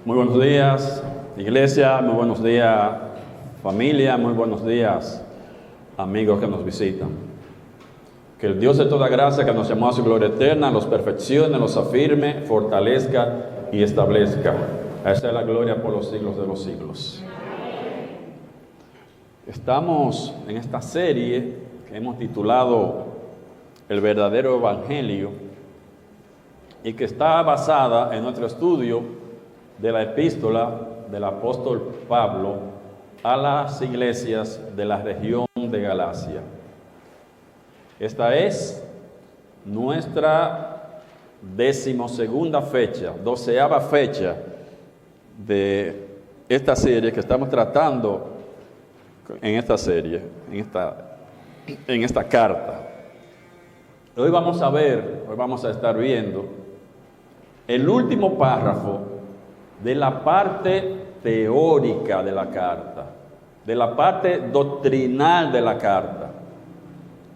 Muy buenos días, iglesia, muy buenos días, familia, muy buenos días, amigos que nos visitan. Que el Dios de toda gracia, que nos llamó a su gloria eterna, los perfeccione, los afirme, fortalezca y establezca. A esa es la gloria por los siglos de los siglos. Estamos en esta serie que hemos titulado El verdadero evangelio y que está basada en nuestro estudio de la epístola del apóstol Pablo a las iglesias de la región de Galacia. Esta es nuestra 12ª fecha, 12ª fecha de esta serie que estamos tratando en esta serie, en esta carta. Hoy vamos a estar viendo el último párrafo de la parte teórica de la carta, de la parte doctrinal de la carta.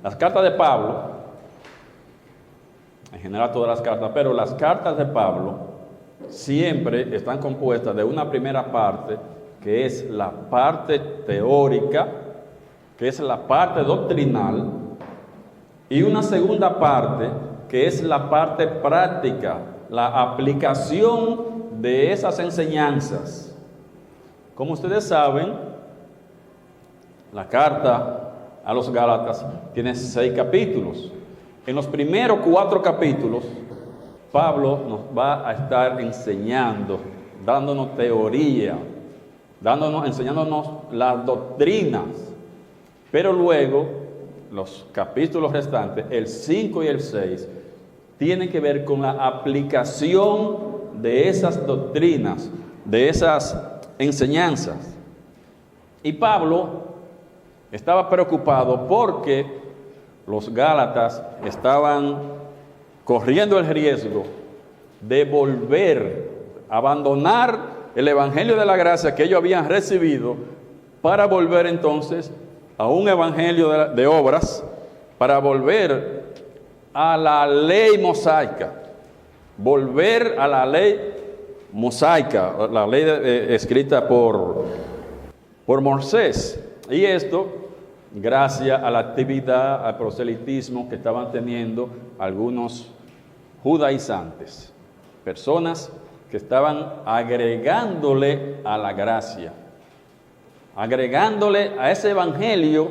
Las cartas de Pablo, en general todas las cartas, pero las cartas de Pablo siempre están compuestas de una primera parte, que es la parte teórica, que es la parte doctrinal, y una segunda parte, que es la parte práctica, la aplicación de esas enseñanzas. Como ustedes saben, la carta a los Gálatas tiene 6 capítulos. En los primeros 4 capítulos, Pablo nos va a estar enseñando, dándonos teoría, enseñándonos las doctrinas. Pero luego, los capítulos restantes, el 5 y el 6, tienen que ver con la aplicación de esas doctrinas, de esas enseñanzas. Y Pablo estaba preocupado porque los Gálatas estaban corriendo el riesgo de volver a abandonar el evangelio de la gracia que ellos habían recibido para volver entonces a un evangelio de obras, para volver a la ley mosaica, volver a la ley mosaica, la ley escrita por Moisés. Y esto gracias a la actividad, al proselitismo que estaban teniendo algunos judaizantes, personas que estaban agregándole a la gracia, agregándole a ese evangelio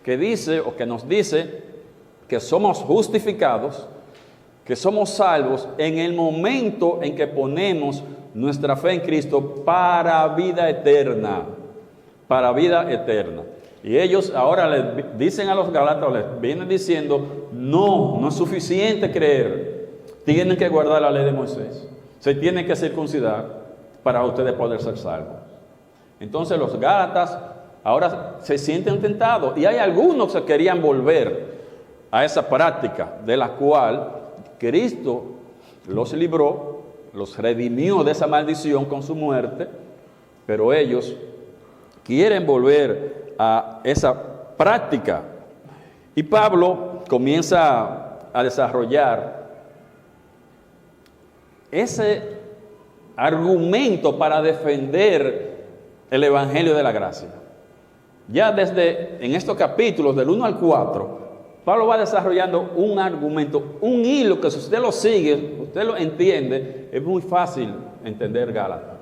que dice o que nos dice que somos justificados, que somos salvos en el momento en que ponemos nuestra fe en Cristo para vida eterna, para vida eterna. Y ellos ahora les dicen a los Gálatas, les vienen diciendo, no es suficiente creer, tienen que guardar la ley de Moisés, se tienen que circuncidar para ustedes poder ser salvos. Entonces los Gálatas ahora se sienten tentados, y hay algunos que querían volver a esa práctica de la cual Cristo los libró, los redimió de esa maldición con su muerte, pero ellos quieren volver a esa práctica. Y Pablo comienza a desarrollar ese argumento para defender el evangelio de la gracia. Ya desde en estos capítulos del 1 al 4, Pablo va desarrollando un argumento, un hilo que si usted lo sigue, usted lo entiende, es muy fácil entender Gálatas.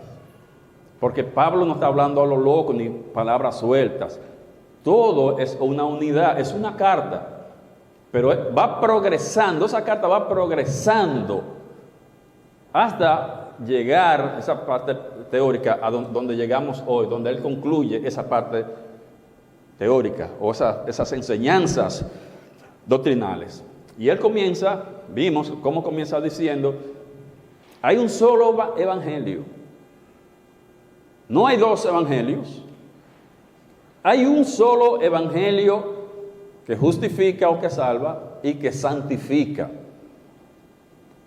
Porque Pablo no está hablando a lo loco ni palabras sueltas. Todo es una unidad, es una carta. Pero va progresando, esa carta va progresando hasta llegar a esa parte teórica a donde llegamos hoy, donde él concluye esa parte teórica o esas enseñanzas doctrinales. Y él comienza, vimos cómo comienza diciendo, hay un solo evangelio. No hay 2 evangelios. Hay un solo evangelio que justifica o que salva y que santifica.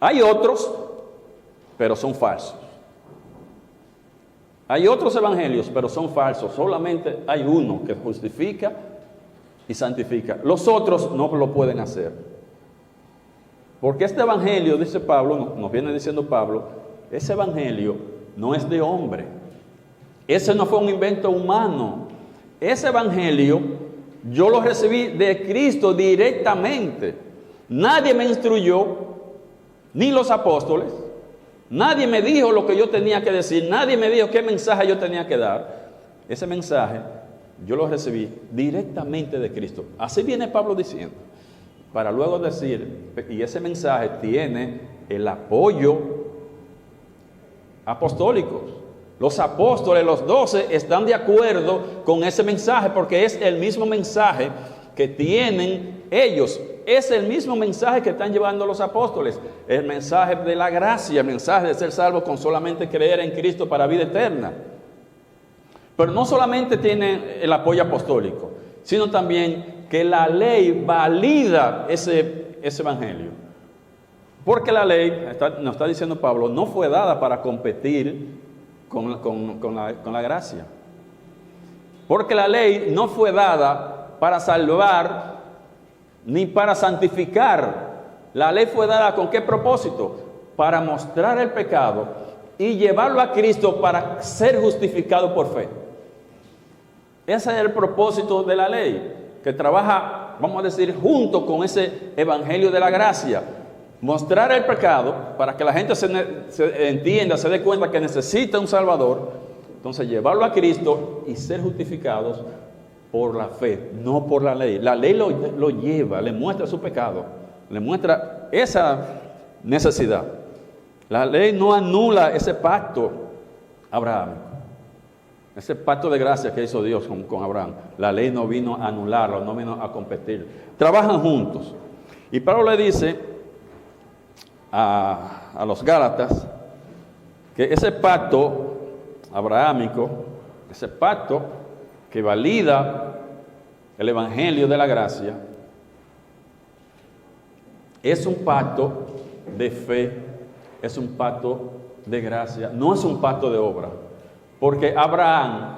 Hay otros, pero son falsos. Hay otros evangelios, pero son falsos. Solamente hay uno que justifica y santifica. Los otros no lo pueden hacer. Porque este evangelio, dice Pablo, nos viene diciendo Pablo, ese evangelio no es de hombre. Ese no fue un invento humano. Ese evangelio yo lo recibí de Cristo directamente. Nadie me instruyó, ni los apóstoles. Nadie me dijo lo que yo tenía que decir. Nadie me dijo qué mensaje yo tenía que dar. Ese mensaje yo lo recibí directamente de Cristo. Así viene Pablo diciendo. Para luego decir, y ese mensaje tiene el apoyo apostólico. Los apóstoles, los 12, están de acuerdo con ese mensaje porque es el mismo mensaje que tienen ellos. Es el mismo mensaje que están llevando los apóstoles. El mensaje de la gracia, el mensaje de ser salvo con solamente creer en Cristo para vida eterna. Pero no solamente tiene el apoyo apostólico, sino también que la ley valida ese evangelio. Porque la ley, nos está diciendo Pablo, no fue dada para competir con la gracia. Porque la ley no fue dada para salvar ni para santificar. La ley fue dada ¿con qué propósito? Para mostrar el pecado y llevarlo a Cristo para ser justificado por fe. Ese es el propósito de la ley, que trabaja, vamos a decir, junto con ese evangelio de la gracia. Mostrar el pecado para que la gente se entienda, se dé cuenta que necesita un Salvador. Entonces llevarlo a Cristo y ser justificados por la fe, no por la ley. La ley lo lleva, le muestra su pecado, le muestra esa necesidad. La ley no anula ese pacto abrahámico, ese pacto de gracia que hizo Dios con Abraham. La ley no vino a anularlo, no vino a competir. Trabajan juntos. Y Pablo le dice a los Gálatas que ese pacto abrahámico, ese pacto que valida el evangelio de la gracia, es un pacto de fe, es un pacto de gracia, no es un pacto de obra. Porque Abraham,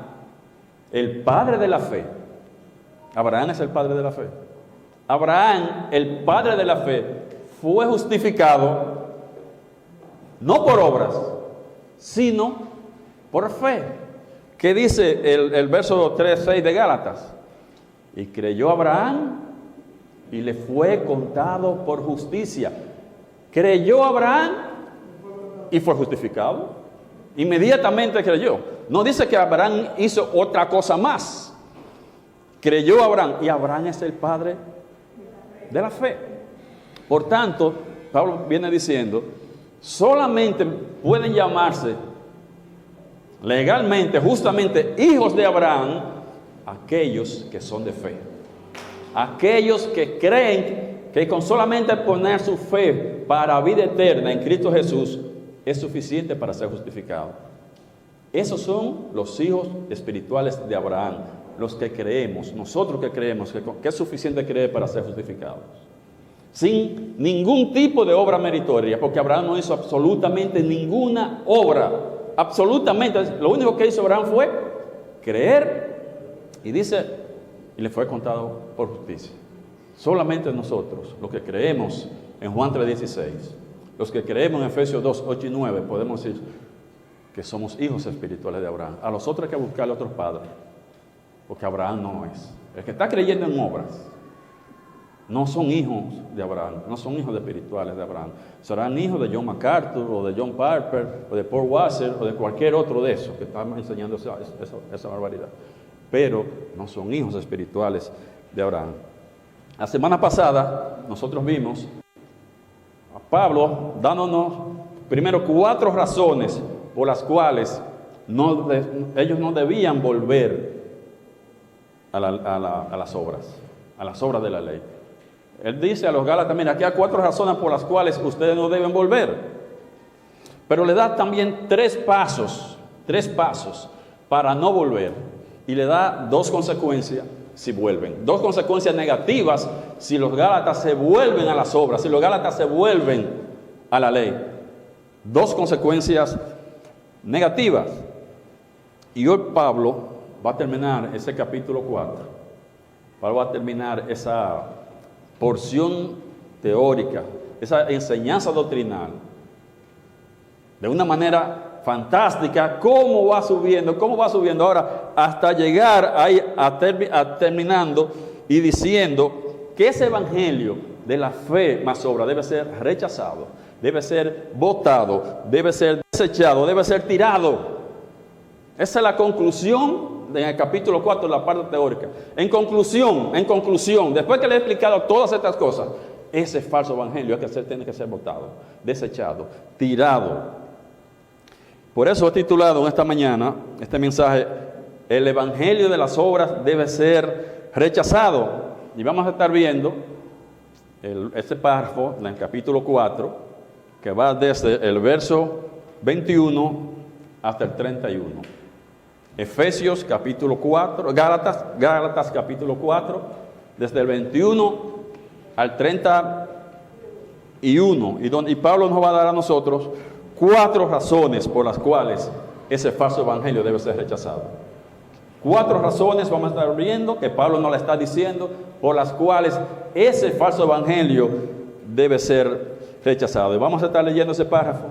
el padre de la fe, Abraham es el padre de la fe. Abraham, el padre de la fe, fue justificado no por obras, sino por fe. ¿Qué dice el verso 3-6 de Gálatas? Y creyó Abraham y le fue contado por justicia. Creyó Abraham y fue justificado. Inmediatamente creyó. No dice que Abraham hizo otra cosa más. Creyó Abraham y Abraham es el padre de la fe. Por tanto, Pablo viene diciendo, solamente pueden llamarse legalmente, justamente, hijos de Abraham, aquellos que son de fe. Aquellos que creen que con solamente poner su fe para vida eterna en Cristo Jesús es suficiente para ser justificado. Esos son los hijos espirituales de Abraham, los que creemos, nosotros que creemos que es suficiente creer para ser justificados. Sin ningún tipo de obra meritoria, porque Abraham no hizo absolutamente ninguna obra. Absolutamente, lo único que hizo Abraham fue creer, y dice, y le fue contado por justicia. Solamente nosotros, los que creemos en Juan 3:16, los que creemos en Efesios 2:8 y 9, podemos decir que somos hijos espirituales de Abraham. A los otros hay que buscarle otros padres, porque Abraham no es. El que está creyendo en obras no son hijos de Abraham, no son hijos espirituales de Abraham. Serán hijos de John MacArthur, o de John Piper, o de Paul Washer, o de cualquier otro de esos que están enseñando esa barbaridad. Pero no son hijos espirituales de Abraham. La semana pasada nosotros vimos a Pablo dándonos primero 4 razones por las cuales ellos no debían volver a las obras de la ley. Él dice a los Gálatas, mira, aquí hay 4 razones por las cuales ustedes no deben volver. Pero le da también 3 pasos para no volver. Y le da 2 consecuencias si vuelven. 2 consecuencias negativas si los Gálatas se vuelven a las obras, si los Gálatas se vuelven a la ley. 2 consecuencias negativas. Y hoy Pablo va a terminar ese capítulo 4. Pablo va a terminar esa porción teórica, esa enseñanza doctrinal, de una manera fantástica, cómo va subiendo ahora hasta llegar ahí terminando y diciendo que ese evangelio de la fe más obra debe ser rechazado, debe ser botado, debe ser desechado, debe ser tirado. Esa es la conclusión en el capítulo 4, la parte teórica. En conclusión, después que le he explicado todas estas cosas, ese falso evangelio tiene que ser botado, desechado, tirado. Por eso he titulado en esta mañana este mensaje: el evangelio de las obras debe ser rechazado. Y vamos a estar viendo este párrafo en el capítulo 4, que va desde el verso 21 hasta el 31. Efesios capítulo 4, Gálatas capítulo 4, desde el 21 al 31. Y Pablo nos va a dar a nosotros 4 razones por las cuales ese falso evangelio debe ser rechazado. 4 razones vamos a estar viendo que Pablo nos la está diciendo, por las cuales ese falso evangelio debe ser rechazado. Y vamos a estar leyendo ese párrafo.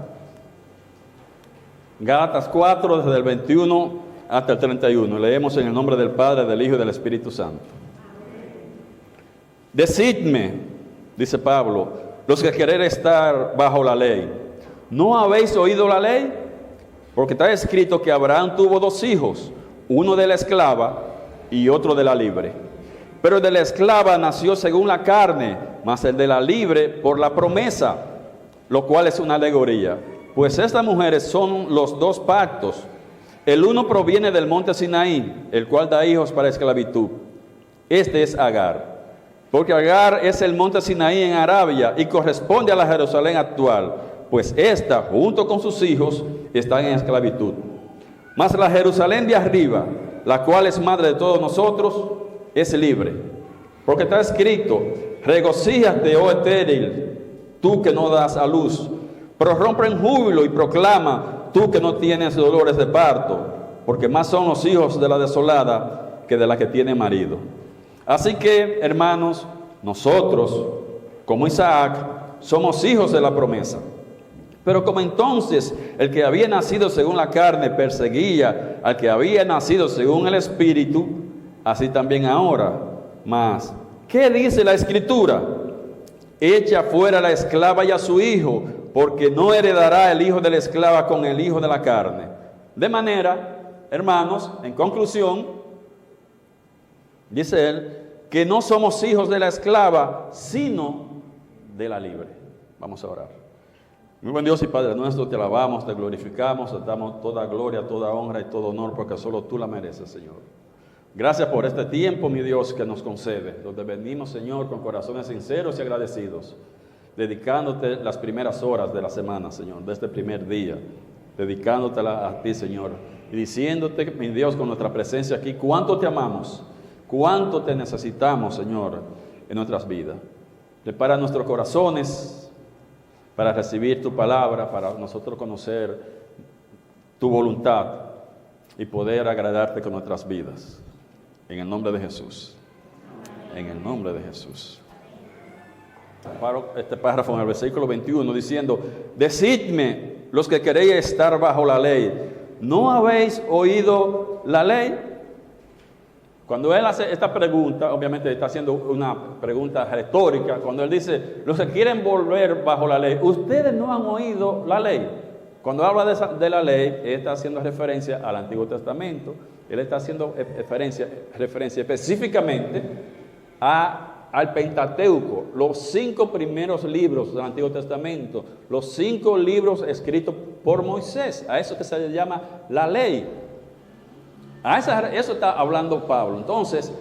Gálatas 4, desde el 21 hasta el 31. Leemos en el nombre del Padre, del Hijo y del Espíritu Santo. Decidme, dice Pablo, los que queréis estar bajo la ley, ¿no habéis oído la ley? Porque está escrito que Abraham tuvo 2 hijos, uno de la esclava y otro de la libre. Pero el de la esclava nació según la carne, mas el de la libre por la promesa, lo cual es una alegoría. Pues estas mujeres son los 2 pactos. El uno proviene del monte Sinaí, el cual da hijos para esclavitud. Este es Agar. Porque Agar es el monte Sinaí en Arabia y corresponde a la Jerusalén actual, pues ésta, junto con sus hijos, están en esclavitud. Mas la Jerusalén de arriba, la cual es madre de todos nosotros, es libre. Porque está escrito: regocíjate, oh estéril, tú que no das a luz, prorrumpe en júbilo y proclama, tú que no tienes dolores de parto, porque más son los hijos de la desolada que de la que tiene marido. Así que, hermanos, nosotros, como Isaac, somos hijos de la promesa. Pero como entonces el que había nacido según la carne perseguía al que había nacido según el Espíritu, así también ahora. Mas, ¿qué dice la Escritura? Echa fuera a la esclava y a su hijo, porque no heredará el hijo de la esclava con el hijo de la carne. De manera, hermanos, en conclusión, dice él, que no somos hijos de la esclava, sino de la libre. Vamos a orar. Muy buen Dios y Padre nuestro, te alabamos, te glorificamos, te damos toda gloria, toda honra y todo honor, porque solo tú la mereces, Señor. Gracias por este tiempo, mi Dios, que nos concede, donde venimos, Señor, con corazones sinceros y agradecidos, dedicándote las primeras horas de la semana, Señor, de este primer día, dedicándotela a ti, Señor, y diciéndote, mi Dios, con nuestra presencia aquí, cuánto te amamos, cuánto te necesitamos, Señor, en nuestras vidas. Prepara nuestros corazones para recibir tu palabra, para nosotros conocer tu voluntad y poder agradarte con nuestras vidas. En el nombre de Jesús. En el nombre de Jesús. Paro este párrafo en el versículo 21 diciendo: decidme, los que queréis estar bajo la ley, ¿no habéis oído la ley? Cuando él hace esta pregunta, obviamente está haciendo una pregunta retórica. Cuando él dice, los que quieren volver bajo la ley, ustedes no han oído la ley. Cuando habla de la ley, él está haciendo referencia al Antiguo Testamento. Él está haciendo referencia específicamente al Pentateuco, los 5 primeros libros del Antiguo Testamento, los 5 libros escritos por Moisés, a eso que se le llama la ley. Eso está hablando Pablo. Entonces,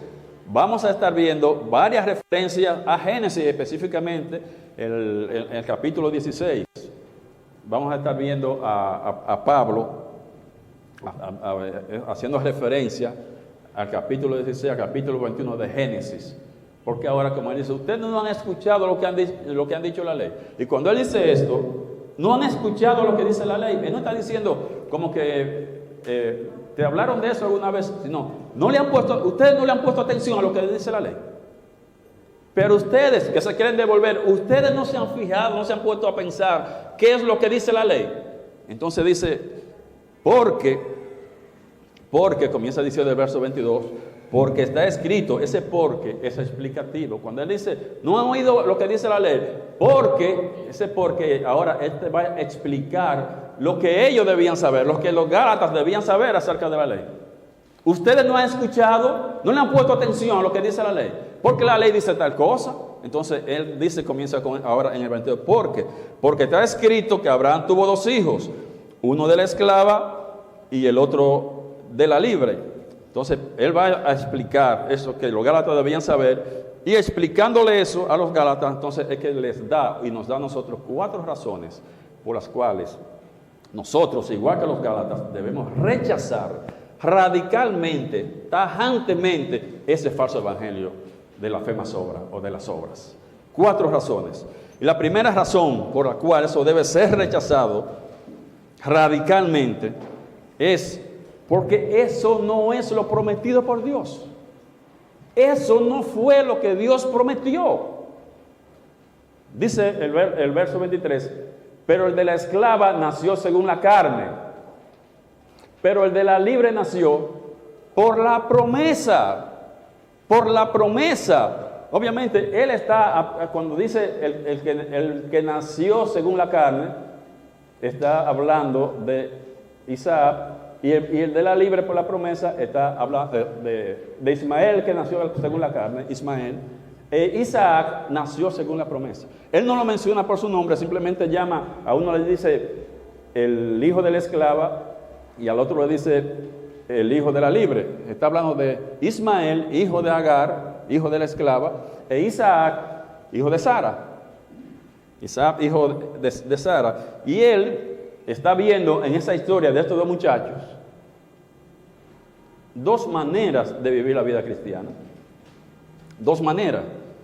vamos a estar viendo varias referencias a Génesis, específicamente el capítulo 16. Vamos a estar viendo a Pablo haciendo referencia al capítulo 16, al capítulo 21 de Génesis. Porque ahora, como él dice, ustedes no han escuchado lo que han dicho la ley. Y cuando él dice esto, no han escuchado lo que dice la ley. Él no está diciendo como que ¿te hablaron de eso alguna vez? No le han puesto, ustedes no le han puesto atención a lo que dice la ley. Pero ustedes que se quieren devolver, ustedes no se han fijado, no se han puesto a pensar qué es lo que dice la ley. Entonces dice, porque comienza diciendo el verso 22, porque está escrito, ese porque es explicativo. Cuando él dice, no han oído lo que dice la ley, ese porque ahora él te va a explicar lo que ellos debían saber, lo que los gálatas debían saber acerca de la ley. Ustedes no han escuchado, no le han puesto atención a lo que dice la ley, porque la ley dice tal cosa. Entonces él dice, comienza ahora en el 22, porque está escrito que Abraham tuvo 2 hijos, uno de la esclava y el otro de la libre. Entonces él va a explicar eso que los gálatas debían saber, y explicándole eso a los gálatas, entonces es que les da y nos da a nosotros 4 razones por las cuales nosotros, igual que los gálatas, debemos rechazar radicalmente, tajantemente, ese falso evangelio de la fe más obra o de las obras. 4 razones. Y la primera razón por la cual eso debe ser rechazado radicalmente es porque eso no es lo prometido por Dios. Eso no fue lo que Dios prometió. Dice el verso 23, pero el de la esclava nació según la carne, pero el de la libre nació por la promesa. Por la promesa. Obviamente, él está, cuando dice el que nació según la carne, está hablando de Isaac, y el de la libre por la promesa está hablando de Ismael, que nació según la carne, Ismael. Isaac nació según la promesa. Él no lo menciona por su nombre, simplemente llama, a uno le dice el hijo de la esclava y al otro le dice el hijo de la libre. Está hablando de Ismael, hijo de Agar, hijo de la esclava, e Isaac, hijo de Sara. Isaac, hijo de Sara. Y él está viendo en esa historia de estos 2 muchachos 2 maneras de vivir la vida cristiana. 2 maneras.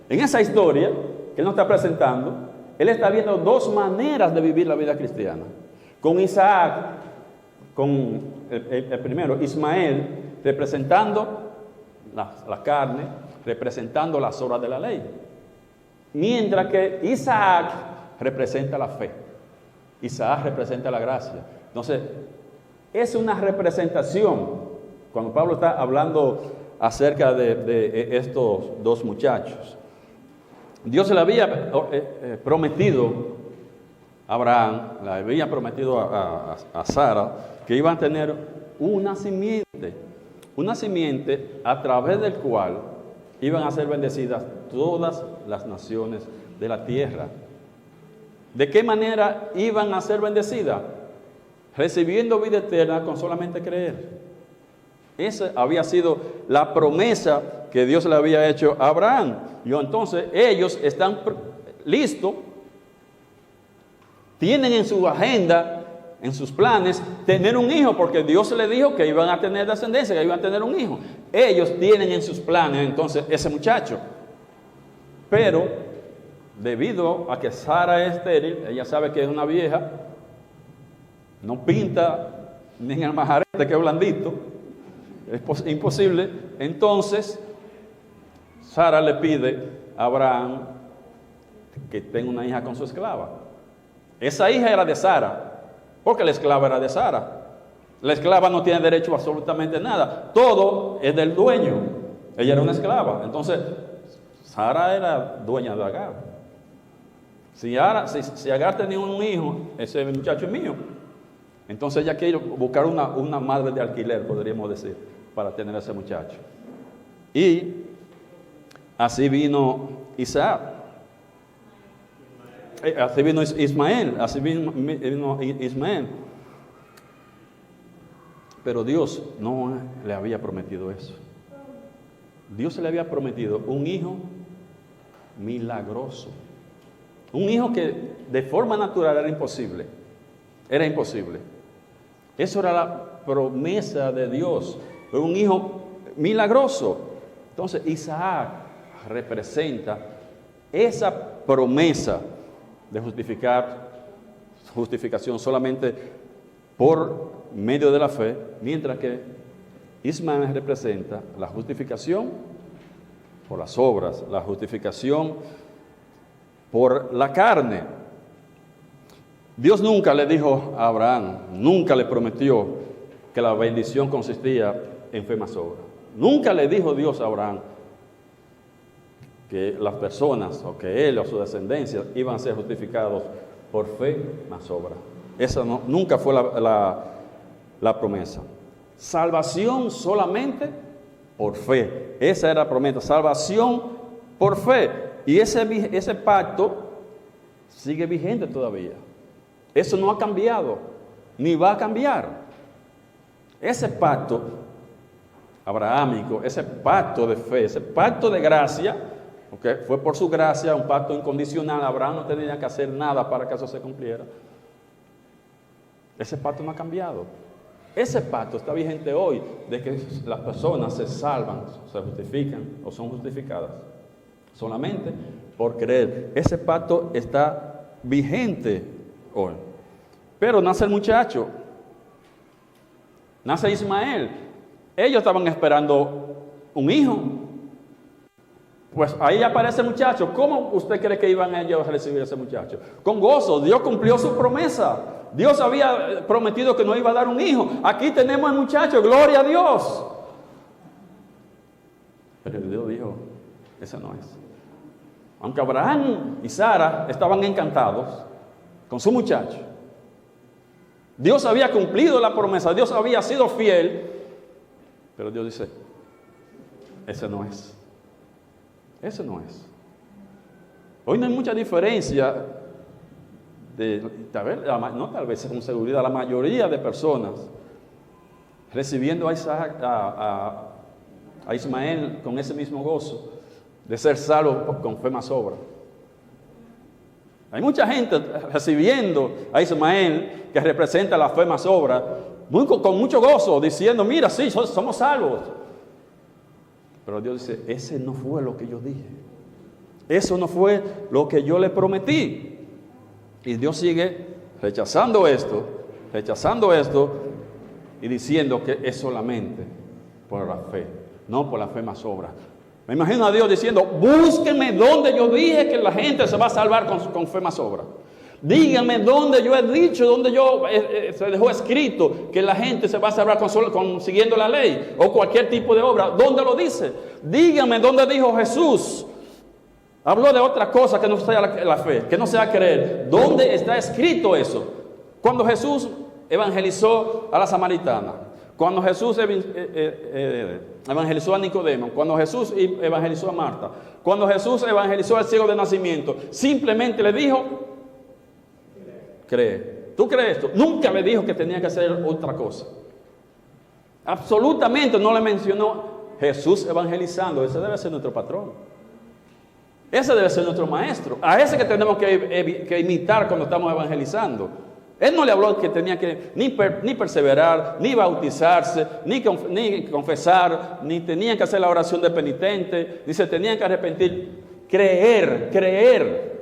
En esa historia que él nos está presentando, él está viendo 2 maneras de vivir la vida cristiana. Con Isaac, con el primero, Ismael, representando la carne, representando las obras de la ley. Mientras que Isaac representa la fe. Isaac representa la gracia. Entonces, es una representación. Cuando Pablo está hablando acerca de estos 2 muchachos, Dios le había prometido a Abraham, le había prometido a Sara, que iban a tener una simiente a través del cual iban a ser bendecidas todas las naciones de la tierra. ¿De qué manera iban a ser bendecidas? Recibiendo vida eterna con solamente creer. Esa había sido la promesa que Dios le había hecho a Abraham. Y entonces ellos están listos, tienen en su agenda, en sus planes, tener un hijo, porque Dios le dijo que iban a tener descendencia, que iban a tener un hijo. Ellos tienen en sus planes entonces ese muchacho. Pero debido a que Sara es estéril, ella sabe que es una vieja, no pinta ni en el majarete que es blandito, es imposible. Entonces Sara le pide a Abraham que tenga una hija con su esclava. Esa hija era de Sara, porque la esclava era de Sara. La esclava no tiene derecho a absolutamente nada, todo es del dueño. Ella era una esclava. Entonces Sara era dueña de Agar. Si Agar tenía un hijo, ese muchacho es mío. Entonces ella quiere buscar una madre de alquiler, podríamos decir, para tener a ese muchacho. Y así vino Isaac. Así vino Ismael. Así vino Ismael. Pero Dios no le había prometido eso. Dios le había prometido un hijo milagroso. Un hijo que de forma natural era imposible. Era imposible. Eso era la promesa de Dios. Un hijo milagroso. Entonces Isaac representa esa promesa de justificación solamente por medio de la fe, mientras que Ismael representa la justificación por las obras, la justificación por la carne. Dios nunca le dijo a Abraham, nunca le prometió que la bendición consistía en fe más obra. Nunca le dijo Dios a Abraham que las personas, o que él o su descendencia, iban a ser justificados por fe más obra. Esa nunca fue la promesa. Salvación solamente por fe. Esa era la promesa, salvación por fe. Y ese pacto sigue vigente todavía. Eso no ha cambiado, ni va a cambiar. Ese pacto abrahámico, ese pacto de fe, ese pacto de gracia, ¿okay? Fue por su gracia, un pacto incondicional. Abraham no tenía que hacer nada para que eso se cumpliera. Ese pacto no ha cambiado. Ese pacto está vigente hoy, de que las personas se salvan, se justifican o son justificadas solamente por creer. Ese pacto está vigente hoy. Pero nace el muchacho, nace Ismael. Ellos estaban esperando un hijo. Pues ahí aparece el muchacho. ¿Cómo usted cree que iban ellos a recibir a ese muchacho? Con gozo. Dios cumplió su promesa. Dios había prometido que nos iba a dar un hijo. Aquí tenemos al muchacho, gloria a Dios. Pero Dios dijo, ese no es. Aunque Abraham y Sara estaban encantados con su muchacho, Dios había cumplido la promesa, Dios había sido fiel, pero Dios dice, ese no es. Ese no es. Hoy no hay mucha diferencia tal vez con seguridad, la mayoría de personas recibiendo a Isaac, a Ismael con ese mismo gozo de ser salvo con fe más obra. Hay mucha gente recibiendo a Ismael que representa la fe más obra con mucho gozo, diciendo, mira, sí, somos salvos. Pero Dios dice, ese no fue lo que yo dije. Eso no fue lo que yo le prometí. Y Dios sigue rechazando esto y diciendo que es solamente por la fe, no por la fe más obra. Me imagino a Dios diciendo, búsquenme donde yo dije que la gente se va a salvar con fe más obra. Díganme dónde yo he dicho, donde yo se dejó escrito que la gente se va a salvar siguiendo la ley o cualquier tipo de obra. ¿Dónde lo dice? Díganme dónde dijo Jesús. Habló de otra cosa que no sea la fe, que no sea creer. ¿Dónde está escrito eso? Cuando Jesús evangelizó a la samaritana, cuando Jesús evangelizó a Nicodemo, cuando Jesús evangelizó a Marta, cuando Jesús evangelizó al ciego de nacimiento, simplemente le dijo, cree. ¿Tú crees esto? Nunca le dijo que tenía que hacer otra cosa. Absolutamente no le mencionó Jesús evangelizando. Ese debe ser nuestro patrón. Ese debe ser nuestro maestro. A ese que tenemos que imitar cuando estamos evangelizando. Él no le habló que tenía que ni perseverar, ni bautizarse, ni confesar, ni tenían que hacer la oración de penitente, ni se tenían que arrepentir. Creer.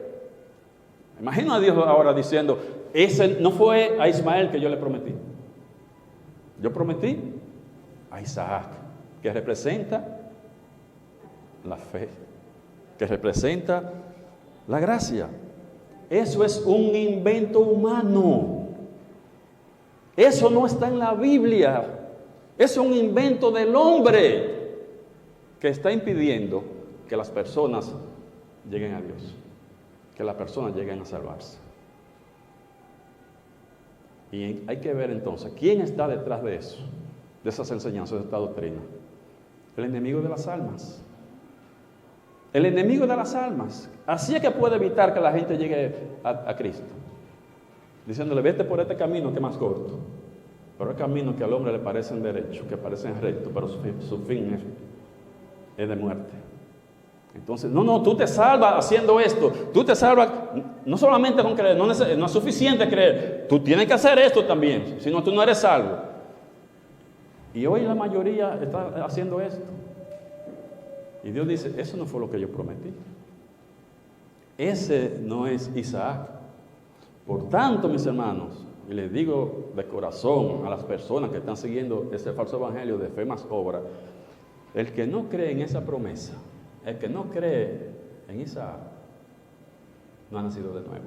Imagino a Dios ahora diciendo, ese no fue a Ismael que yo le prometí. Yo prometí a Isaac, que representa la fe, que representa la gracia. Eso es un invento humano. Eso no está en la Biblia. Es un invento del hombre que está impidiendo que las personas lleguen a Dios, que las personas lleguen a salvarse. Y hay que ver entonces, ¿quién está detrás de eso? De esas enseñanzas, de esta doctrina. El enemigo de las almas. El enemigo de las almas. Así es que puede evitar que la gente llegue a Cristo. Diciéndole, vete por este camino que es más corto. Pero el camino que al hombre le parecen derechos, que parecen rectos, pero su fin es de muerte. Entonces, no, tú te salvas haciendo esto. Tú te salvas, no solamente con creer, no es suficiente creer. Tú tienes que hacer esto también, si no tú no eres salvo. Y hoy la mayoría está haciendo esto. Y Dios dice, eso no fue lo que yo prometí. Ese no es Isaac. Por tanto, mis hermanos, y les digo de corazón a las personas que están siguiendo este falso evangelio de fe más obra, el que no cree en esa promesa, el que no cree en Isaac, no ha nacido de nuevo.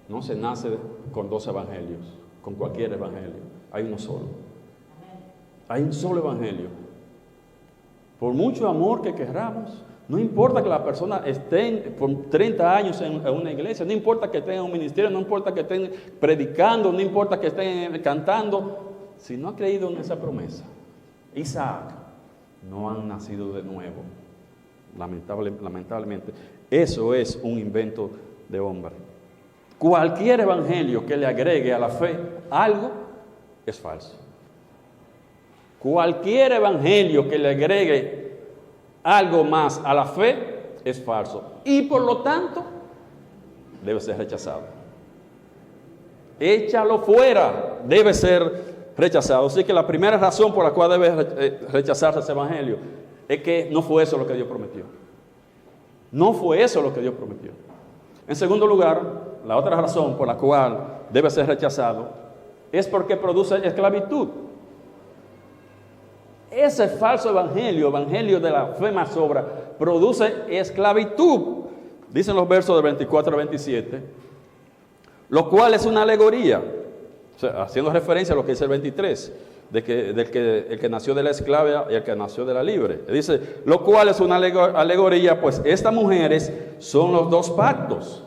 No se nace con dos evangelios, con cualquier evangelio. Hay uno solo. Hay un solo evangelio. Por mucho amor que queramos, no importa que la persona esté por 30 años en una iglesia, no importa que estén en un ministerio, no importa que estén predicando, no importa que estén cantando, si no ha creído en esa promesa, Isaac, no han nacido de nuevo. Lamentablemente, eso es un invento de hombre. Cualquier evangelio que le agregue a la fe algo es falso. Cualquier evangelio que le agregue algo más a la fe es falso y por lo tanto debe ser rechazado. Échalo fuera, debe ser rechazado. Así que la primera razón por la cual debe rechazarse ese evangelio es que no fue eso lo que Dios prometió. No fue eso lo que Dios prometió. En segundo lugar, la otra razón por la cual debe ser rechazado es porque produce esclavitud. Ese falso evangelio de la fe más obra, produce esclavitud. Dicen los versos del 24 al 27, lo cual es una alegoría, o sea, haciendo referencia a lo que dice el 23, el que nació de la esclava y el que nació de la libre. Dice, lo cual es una alegoría, pues estas mujeres son los dos pactos.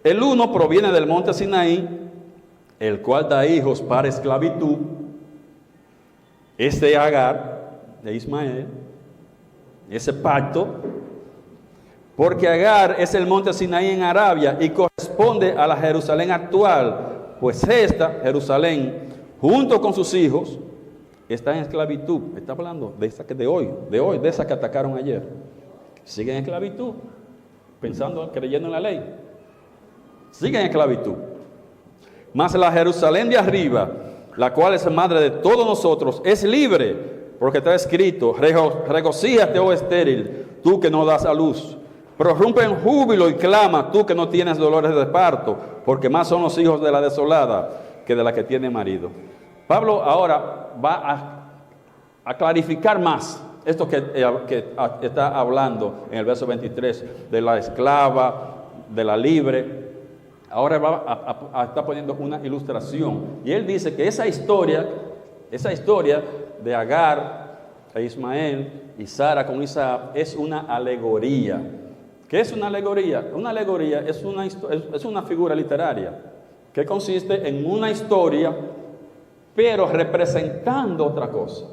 El uno proviene del monte Sinaí, el cual da hijos para esclavitud. Este Agar, de Ismael, ese pacto, porque Agar es el monte Sinaí en Arabia y corresponde a la Jerusalén actual, pues esta, Jerusalén, junto con sus hijos, está en esclavitud. Está hablando de esa que de hoy, de esa que atacaron ayer. Siguen en esclavitud, creyendo en la ley. Siguen en esclavitud. Mas la Jerusalén de arriba, la cual es madre de todos nosotros, es libre, porque está escrito, regocíjate, oh estéril, tú que no das a luz. Prorrumpe en júbilo y clama, tú que no tienes dolores de parto, porque más son los hijos de la desolada que de la que tiene marido. Pablo ahora va a clarificar más esto que está hablando en el verso 23, de la esclava, de la libre. Ahora va a estar poniendo una ilustración. Y él dice que esa historia de Agar e Ismael y Sara con Isaac es una alegoría. ¿Qué es una alegoría? Una alegoría es una figura literaria que consiste en una historia, pero representando otra cosa.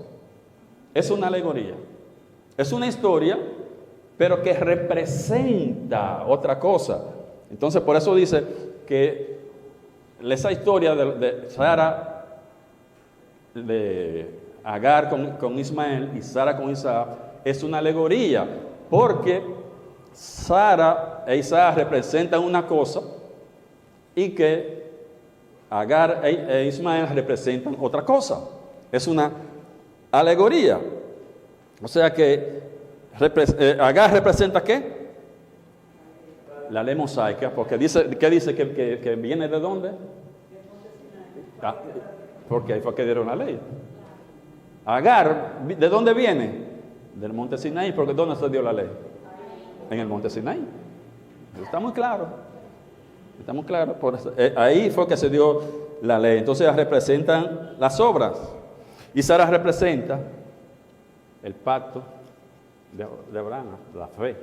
Es una alegoría. Es una historia, pero que representa otra cosa. Entonces, por eso dice que esa historia de Sara, de Agar con Ismael y Sara con Isaac, es una alegoría, porque Sara e Isaac representan una cosa y que Agar e Ismael representan otra cosa. Es una alegoría. O sea que Agar representa ¿qué? La ley mosaica, porque ¿qué dice que viene de dónde? Porque ahí fue que dieron la ley. Agar, ¿de dónde viene? Del monte Sinaí, porque ¿dónde se dio la ley? En el monte Sinaí. Está muy claro. Estamos claros. Ahí fue que se dio la ley. Entonces representan las obras. Y Sara representa el pacto de Abraham, la fe.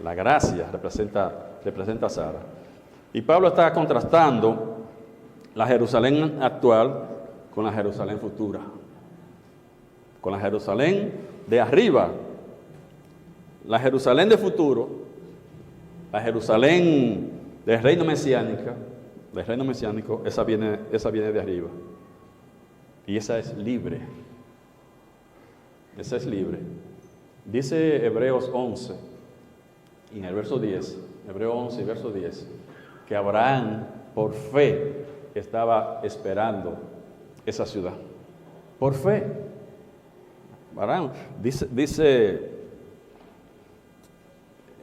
La gracia representa a Sara. Y Pablo está contrastando la Jerusalén actual con la Jerusalén futura. Con la Jerusalén de arriba. La Jerusalén de futuro, la Jerusalén del reino mesiánico, esa viene de arriba. Y esa es libre. Esa es libre. Dice Hebreos 11, en el verso 10, Hebreos 11, verso 10, que Abraham, por fe, estaba esperando esa ciudad. Por fe. Abraham, dice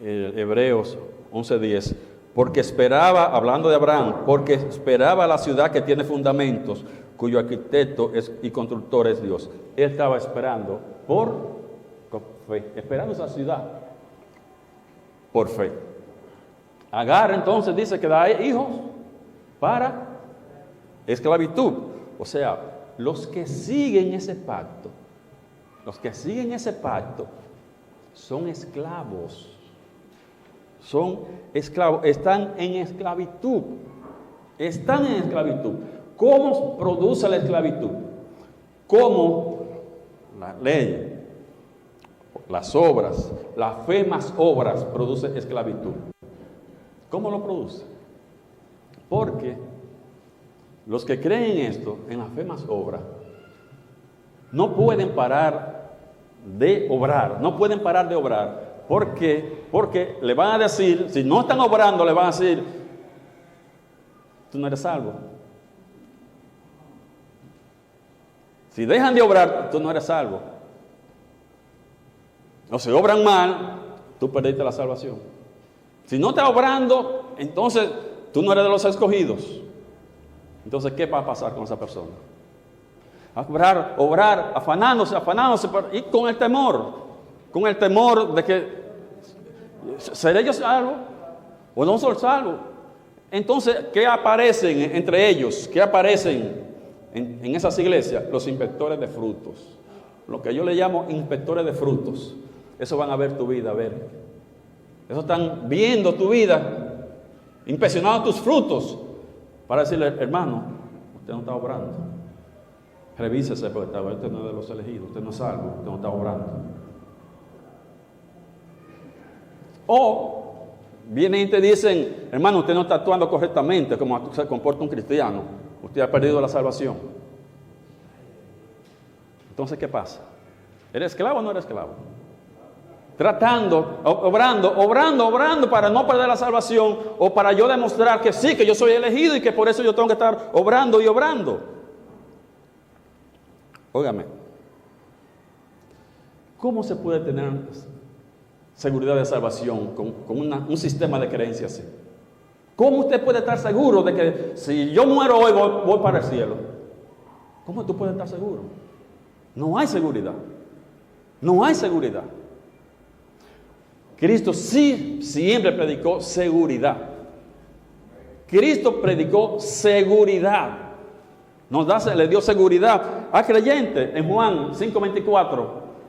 Hebreos 11:10, porque esperaba, hablando de Abraham, porque esperaba la ciudad que tiene fundamentos, cuyo arquitecto y constructor es Dios. Él estaba esperando por fe, esperando esa ciudad por fe. Agar entonces dice que da hijos para esclavitud. O sea, los que siguen ese pacto, son esclavos. Son esclavos, están en esclavitud. Están en esclavitud. ¿Cómo produce la esclavitud? ¿Cómo la ley, las obras, la fe más obras produce esclavitud? ¿Cómo lo produce? Porque los que creen en esto, en la fe más obra, no pueden parar de obrar, porque le van a decir, si no están obrando, le van a decir, tú no eres salvo. Si dejan de obrar, tú no eres salvo. O si obran mal, tú perdiste la salvación. Si no estás obrando, entonces tú no eres de los escogidos. Entonces, ¿qué va a pasar con esa persona? Obrar, afanándose, y con el temor de que ¿seré yo salvo o no soy salvo? Entonces, ¿qué aparecen entre ellos? ¿Qué aparecen en esas iglesias? Los inspectores de frutos. Lo que yo le llamo inspectores de frutos. Eso van a ver tu vida, Eso están viendo tu vida, inspeccionando tus frutos, para decirle, hermano, usted no está obrando. Revísese, porque usted no es de los elegidos, usted no es salvo, usted no está obrando. O vienen y te dicen, hermano, usted no está actuando correctamente como se comporta un cristiano, usted ha perdido la salvación. Entonces, ¿qué pasa? ¿Eres esclavo o no eres esclavo? Tratando, obrando para no perder la salvación, o para yo demostrar que sí, que yo soy elegido y que por eso yo tengo que estar obrando y obrando. Óigame, ¿cómo se puede tener seguridad de salvación con un sistema de creencias así? ¿Cómo usted puede estar seguro de que si yo muero hoy voy para el cielo? ¿Cómo tú puedes estar seguro? No hay seguridad. No hay seguridad. Cristo sí siempre predicó seguridad. Cristo predicó seguridad. Le dio seguridad al creyente en Juan 5:24,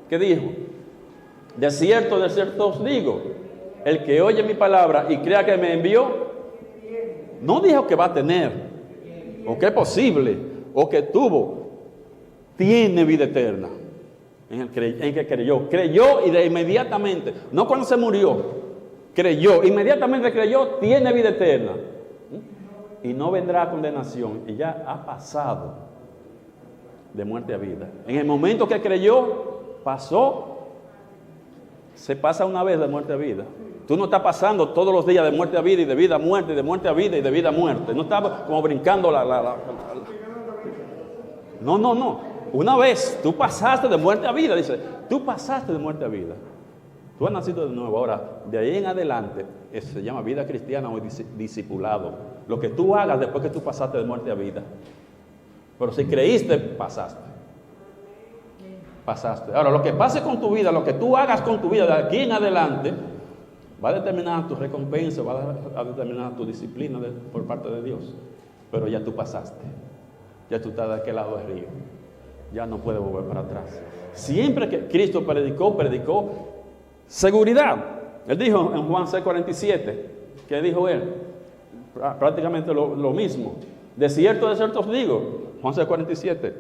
que dijo, de cierto os digo, el que oye mi palabra y crea que me envió, no dijo que va a tener, o que es posible, o que tuvo, tiene vida eterna. En que creyó y de inmediatamente, no cuando se murió, inmediatamente creyó, tiene vida eterna. Y no vendrá a condenación, y ya ha pasado de muerte a vida. En el momento que creyó, se pasa una vez de muerte a vida. Tú no estás pasando todos los días de muerte a vida y de vida a muerte, y de muerte a vida y de vida a muerte. No estás como brincando No. Una vez tú pasaste de muerte a vida, dice, tú pasaste de muerte a vida. Tú has nacido de nuevo. Ahora, de ahí en adelante, eso se llama vida cristiana o discipulado. Lo que tú hagas después que tú pasaste de muerte a vida. Pero si creíste, pasaste. Ahora, lo que pase con tu vida, lo que tú hagas con tu vida de aquí en adelante, va a determinar tu recompensa, va a determinar tu disciplina por parte de Dios. Pero ya tú pasaste. Ya tú estás de aquel lado del río. Ya no puede volver para atrás. Siempre que Cristo predicó seguridad. Él dijo en Juan 6:47, ¿qué dijo él? Prácticamente lo mismo. De cierto os digo, Juan 6:47,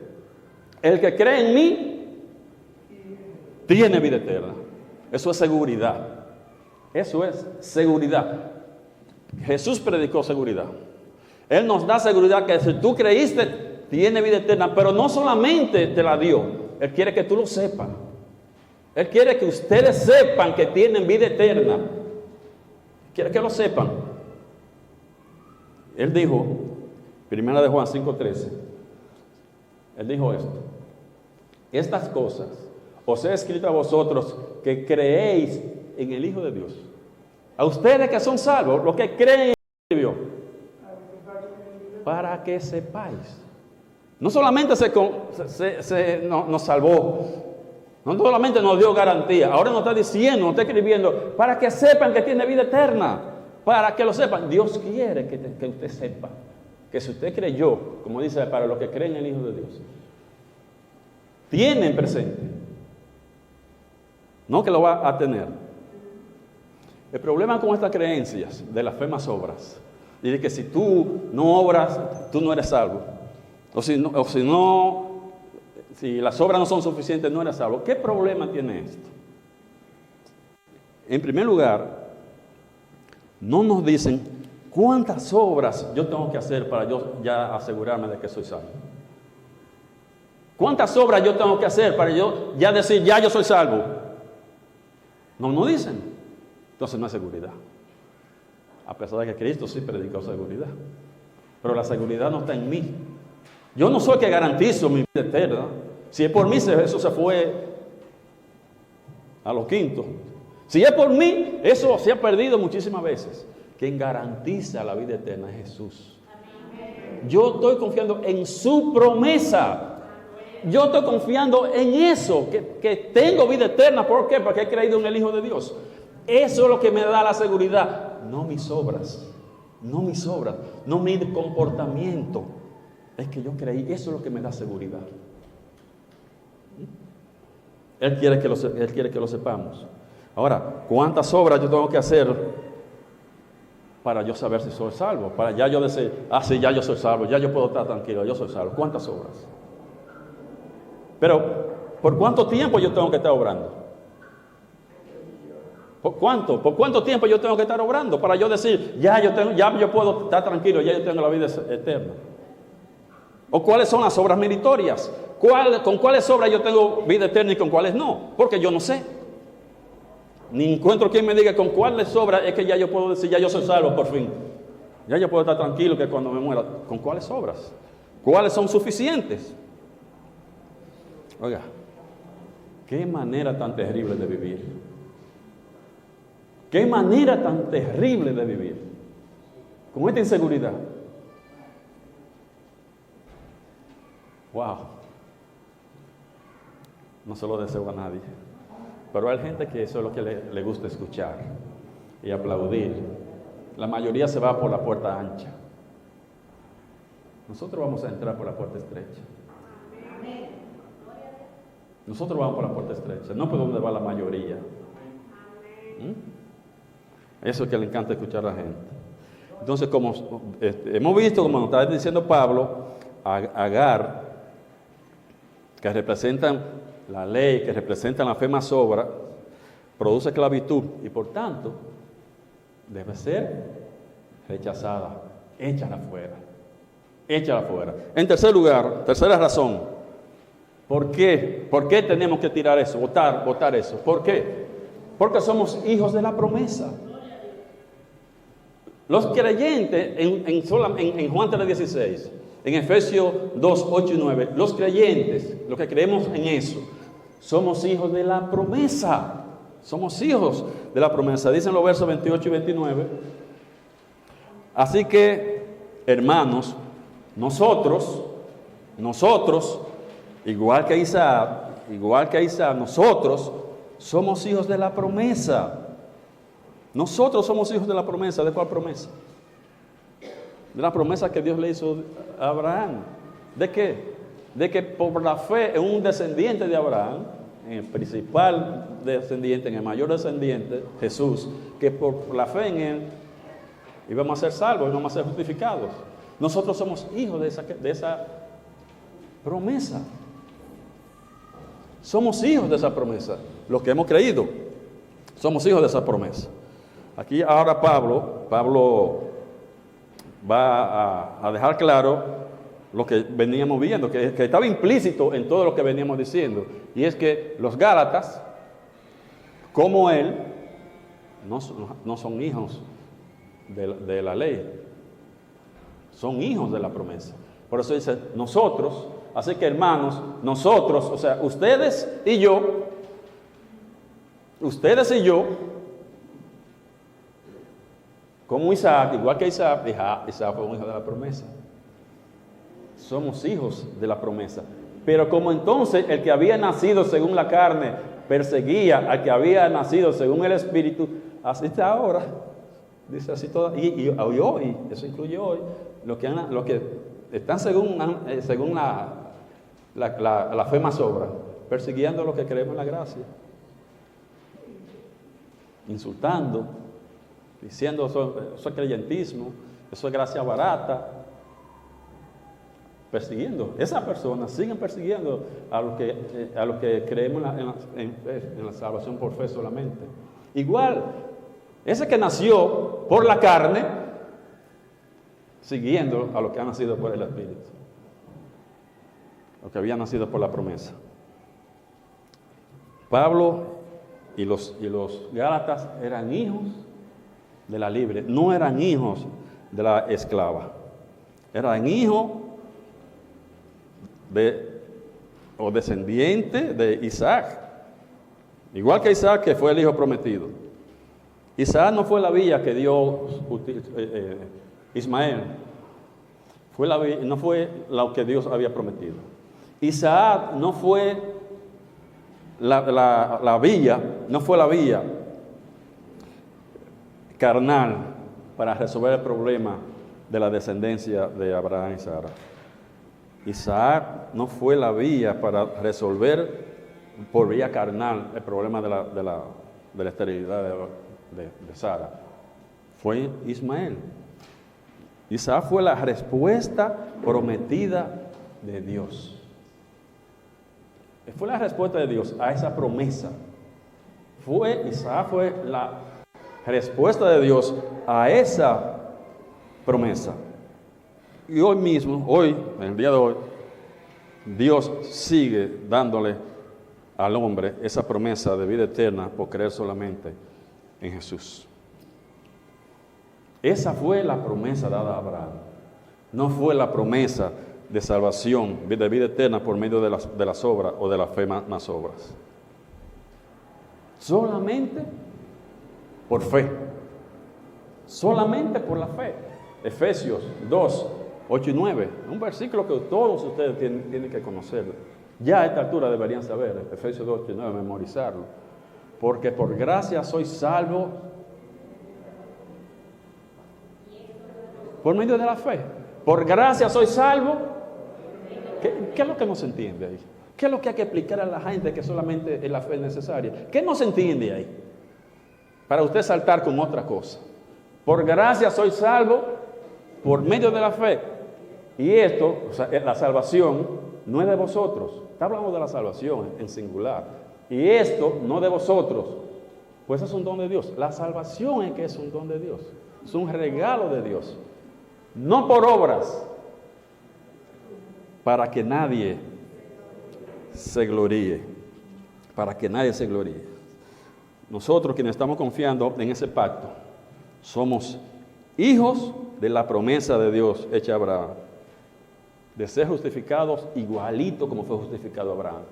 el que cree en mí tiene vida eterna. Eso es seguridad. Eso es seguridad. Jesús predicó seguridad. Él nos da seguridad que si tú creíste, tiene vida eterna, pero no solamente te la dio, Él quiere que tú lo sepas. Él quiere que ustedes sepan que tienen vida eterna. Quiere que lo sepan. Él dijo, 1 de Juan 5:13, Él dijo esto: estas cosas os he escrito a vosotros que creéis en el Hijo de Dios. A ustedes que son salvos, los que creen en Dios, para que sepáis. No solamente nos salvó, no solamente nos dio garantía, ahora nos está diciendo, nos está escribiendo, para que sepan que tiene vida eterna, para que lo sepan. Dios quiere que usted sepa, que si usted creyó, como dice, para los que creen en el Hijo de Dios, tienen presente. No que lo va a tener. El problema con estas creencias de las fe más obras, y de que si tú no obras, tú no eres salvo. Si las obras no son suficientes, no eres salvo. ¿Qué problema tiene esto? En primer lugar, no nos dicen cuántas obras yo tengo que hacer para yo ya asegurarme de que soy salvo. ¿Cuántas obras yo tengo que hacer para yo ya decir, ya yo soy salvo? No dicen. Entonces no hay seguridad. A pesar de que Cristo sí predicó seguridad. Pero la seguridad no está en mí. Yo no soy el que garantizo mi vida eterna. Si es por mí, eso se fue a lo quinto. Si es por mí, eso se ha perdido muchísimas veces. Quien garantiza la vida eterna es Jesús. Yo estoy confiando en su promesa. Yo estoy confiando en eso, que tengo vida eterna. ¿Por qué? Porque he creído en el Hijo de Dios. Eso es lo que me da la seguridad. No mis obras, no mi comportamiento. Es que yo creí, eso es lo que me da seguridad. Él quiere que lo sepamos. Ahora, ¿cuántas obras yo tengo que hacer para yo saber si soy salvo? Para ya yo decir, sí, ya yo soy salvo, ya yo puedo estar tranquilo, yo soy salvo. ¿Cuántas obras? Pero, ¿por cuánto tiempo yo tengo que estar obrando? ¿Por cuánto tiempo yo tengo que estar obrando para yo decir, ya yo puedo estar tranquilo, ya yo tengo la vida eterna? ¿O cuáles son las obras meritorias? ¿Con cuáles obras yo tengo vida eterna y con cuáles no? Porque yo no sé. Ni encuentro quien me diga con cuáles obras es que ya yo puedo decir, ya yo soy salvo por fin. Ya yo puedo estar tranquilo que cuando me muera. ¿Con cuáles obras? ¿Cuáles son suficientes? Oiga, qué manera tan terrible de vivir. Qué manera tan terrible de vivir. Con esta inseguridad. Wow. No se lo deseo a nadie. Pero hay gente que eso es lo que le gusta escuchar y aplaudir. La mayoría se va por la puerta ancha. Nosotros vamos a entrar por la puerta estrecha. Nosotros vamos por la puerta estrecha, no por donde va la mayoría. Eso es que le encanta escuchar a la gente. Entonces, como hemos visto, como nos está diciendo Pablo, Agar, que representan la ley, que representan la fe más obra, produce esclavitud y por tanto debe ser rechazada, échala fuera. En tercer lugar, tercera razón, ¿por qué tenemos que tirar eso, botar eso? ¿Por qué? Porque somos hijos de la promesa. Los creyentes en Juan 3:16, en Efesios 2:8 y 9, los creyentes, los que creemos en eso, somos hijos de la promesa. Somos hijos de la promesa. Dicen los versos 28 y 29. Así que, hermanos, nosotros, igual que Isaac, nosotros somos hijos de la promesa. Nosotros somos hijos de la promesa. ¿De cuál promesa? De la promesa que Dios le hizo a Abraham. ¿De qué? De que por la fe en un descendiente de Abraham, en el principal descendiente, en el mayor descendiente, Jesús, que por la fe en él íbamos a ser salvos, íbamos a ser justificados. Nosotros somos hijos de esa promesa. Somos hijos de esa promesa. Los que hemos creído, somos hijos de esa promesa. Aquí ahora Pablo va a dejar claro lo que veníamos viendo, que estaba implícito en todo lo que veníamos diciendo, y es que los Gálatas, como él, no son hijos de la ley, son hijos de la promesa. Por eso dice nosotros. Así que, hermanos, nosotros, o sea, ustedes y yo, como Isaac, igual que Isaac fue un hijo de la promesa. Somos hijos de la promesa. Pero como entonces el que había nacido según la carne perseguía al que había nacido según el Espíritu, así está ahora. Dice así todo. Y hoy, eso incluye hoy, los que están según la fe más obra? Persiguiendo a los que creemos en la gracia. Insultando, diciendo eso es creyentismo, eso es gracia barata. Persiguiendo. Esas personas siguen persiguiendo a los que creemos en la salvación por fe solamente. Igual, ese que nació por la carne, siguiendo a los que han nacido por el Espíritu, los que habían nacido por la promesa. Pablo y los Gálatas eran hijos de la libre, no eran hijos de la esclava, eran hijos o descendiente de Isaac, igual que Isaac, que fue el hijo prometido. Isaac no fue la villa que dio Ismael, no fue lo que Dios había prometido. Isaac no fue la villa, no fue la villa carnal para resolver el problema de la descendencia de Abraham y Sara. Isaac no fue la vía para resolver por vía carnal el problema de la esterilidad de Sara. Fue Ismael. Isaac fue la respuesta prometida de Dios. Fue la respuesta de Dios a esa promesa. Isaac fue la respuesta de Dios a esa promesa. Y hoy mismo, en el día de hoy, Dios sigue dándole al hombre esa promesa de vida eterna por creer solamente en Jesús. Esa fue la promesa dada a Abraham. No fue la promesa de salvación, de vida eterna por medio de las obras o de la fe más obras. Solamente por fe. Solamente por la fe. Efesios 2, 8 y 9, un versículo que todos ustedes tienen que conocer. Ya a esta altura deberían saber, Efesios 2, 8 y 9, memorizarlo. Porque por gracia soy salvo por medio de la fe. Por gracia soy salvo. ¿Qué es lo que no se entiende ahí? ¿Qué es lo que hay que explicar a la gente que solamente es la fe necesaria? ¿Qué no se entiende ahí? Para usted saltar con otra cosa. Por gracia soy salvo por medio de la fe. Y esto, o sea, la salvación no es de vosotros. Está hablando de la salvación en singular. Y esto no de vosotros, pues es un don de Dios. La salvación es que es un don de Dios. Es un regalo de Dios. No por obras, para que nadie se gloríe. Para que nadie se gloríe. Nosotros quienes estamos confiando en ese pacto, somos hijos de la promesa de Dios hecha a Abraham, de ser justificados igualito como fue justificado Abraham.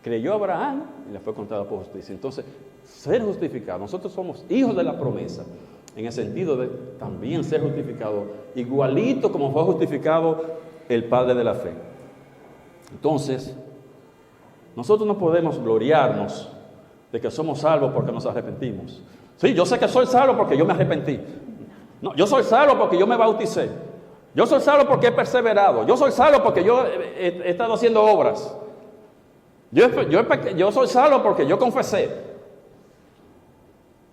Creyó Abraham y le fue contado por justicia. Entonces, ser justificado, nosotros somos hijos de la promesa, en el sentido de también ser justificado igualito como fue justificado el Padre de la fe. Entonces, nosotros no podemos gloriarnos de que somos salvos porque nos arrepentimos. Sí, yo sé que soy salvo porque yo me arrepentí. No, yo soy salvo porque yo me bauticé. Yo soy salvo porque he perseverado. Yo soy salvo porque yo he estado haciendo obras. Yo soy salvo porque yo confesé.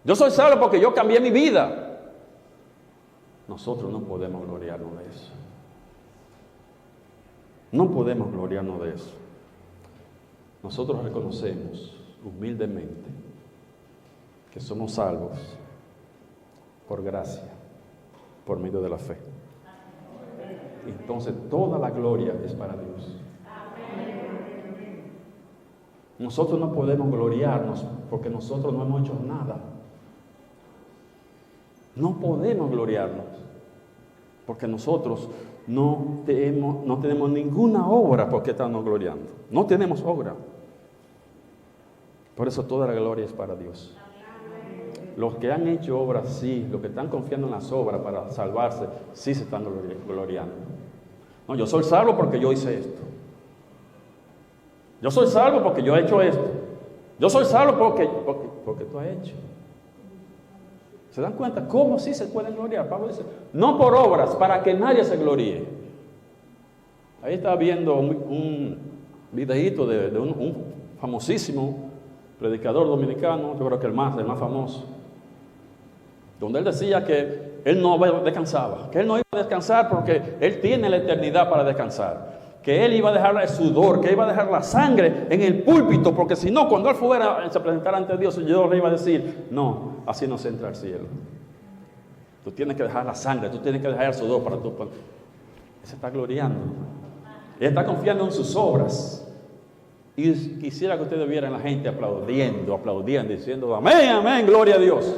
Yo soy salvo porque yo cambié mi vida. Nosotros no podemos gloriarnos de eso. No podemos gloriarnos de eso. Nosotros reconocemos humildemente que somos salvos por gracia, por medio de la fe. Entonces toda la gloria es para Dios. Nosotros no podemos gloriarnos porque nosotros no hemos hecho nada. No podemos gloriarnos porque nosotros no tenemos ninguna obra por qué estarnos gloriando. No tenemos obra. Por eso toda la gloria es para Dios. Los que han hecho obras, sí. Los que están confiando en las obras para salvarse, sí se están gloriando. No, yo soy salvo porque yo hice esto. Yo soy salvo porque yo he hecho esto. Yo soy salvo porque tú has hecho. ¿Se dan cuenta cómo sí se pueden gloriar? Pablo dice, no por obras, para que nadie se gloríe. Ahí estaba viendo un videíto de un famosísimo predicador dominicano, yo creo que el más famoso, donde él decía que él no descansaba, que él no iba a descansar porque él tiene la eternidad para descansar, que él iba a dejar el sudor, que iba a dejar la sangre en el púlpito, porque si no, cuando él fuera a se presentara ante Dios, Dios le iba a decir, no, así no se entra al cielo. Tú tienes que dejar la sangre, tú tienes que dejar el sudor para tu... Él se está gloriando. Él está confiando en sus obras. Y quisiera que ustedes vieran a la gente aplaudiendo, diciendo, amén, amén, gloria a Dios.